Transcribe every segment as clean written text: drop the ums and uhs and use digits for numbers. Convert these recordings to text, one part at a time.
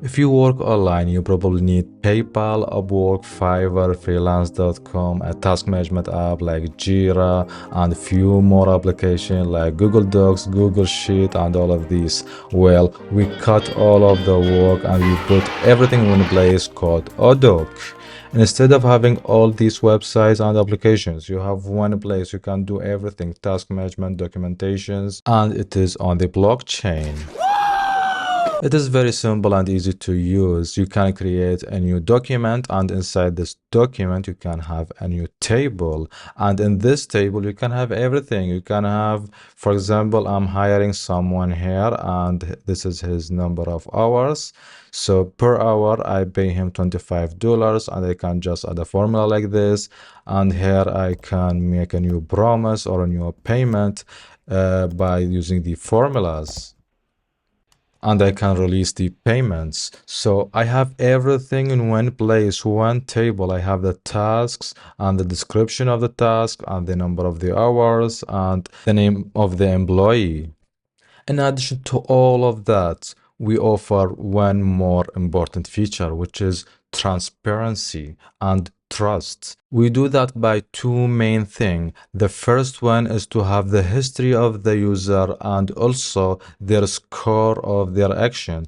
If you work online, you probably need PayPal, Upwork, Fiverr, Freelance.com, a task management app like Jira, and a few more applications like Google Docs, Google Sheet, and all of these. Well, we cut all of the work and we put everything in one place called Odoc. Instead of having all these websites and applications, you have one place you can do everything, task management, documentations, and it is on the blockchain. It is very simple and easy to use. You can create a new document, and inside this document you can have a new table, and in this table you can have everything. You can have, for example, I'm hiring someone here and this is his number of hours. So per hour I pay him $25, and I can just add a formula like this, and here I can make a new promise or a new payment by using the formulas, and I can release the payments. So I have everything in one place, one table. I have the tasks and the description of the task and the number of the hours and the name of the employee. In addition to all of that, we offer one more important feature, which is transparency and trust. We do that by two main things. The first one is to have the history of the user and also their score of their action.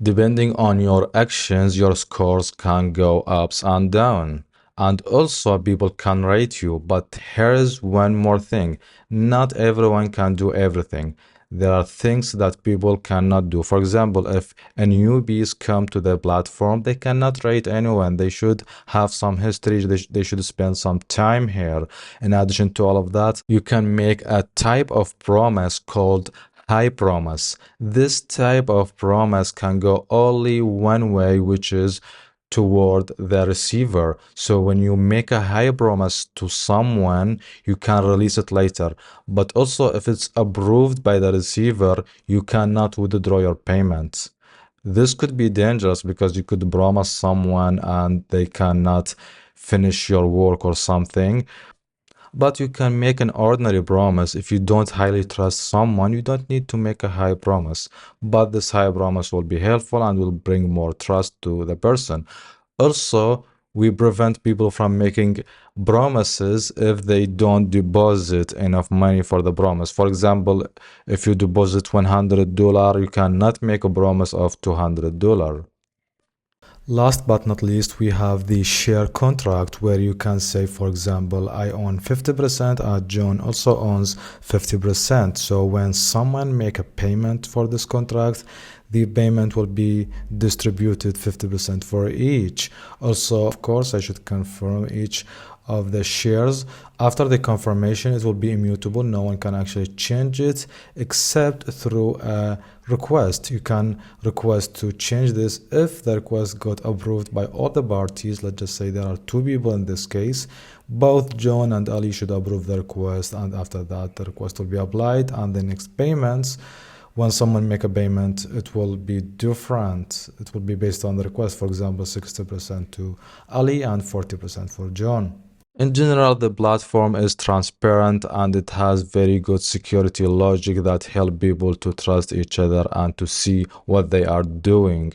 Depending on your actions, your scores can go ups and down. And also people can rate you. But here is one more thing. Not everyone can do everything. There are things that people cannot do. For example, if a newbies come to the platform, they cannot rate anyone. They should have some history. They should spend some time here. In addition to all of that, you can make a type of promise called high promise. This type of promise can go only one way, which is toward the receiver. So when you make a high promise to someone, you can release it later. But also if it's approved by the receiver, you cannot withdraw your payment. This could be dangerous because you could promise someone and they cannot finish your work or something. But you can make an ordinary promise. If you don't highly trust someone, you don't need to make a high promise. But this high promise will be helpful and will bring more trust to the person. Also, we prevent people from making promises if they don't deposit enough money for the promise. For example, if you deposit $100, you cannot make a promise of $200. Last but not least, we have the share contract where you can say, for example, I own 50% and John also owns 50%. So when someone make a payment for this contract, the payment will be distributed 50% for each. Also, of course, I should confirm each of the shares. After the confirmation, it will be immutable. No one can actually change it except through a request. You can request to change this if the request got approved by all the parties. Let's just say there are two people in this case. Both John and Ali should approve the request, and after that the request will be applied, and the next payments, when someone make a payment, it will be different. It will be based on the request. For example, 60% to Ali and 40% for John. In general, the platform is transparent and it has very good security logic that help people to trust each other and to see what they are doing.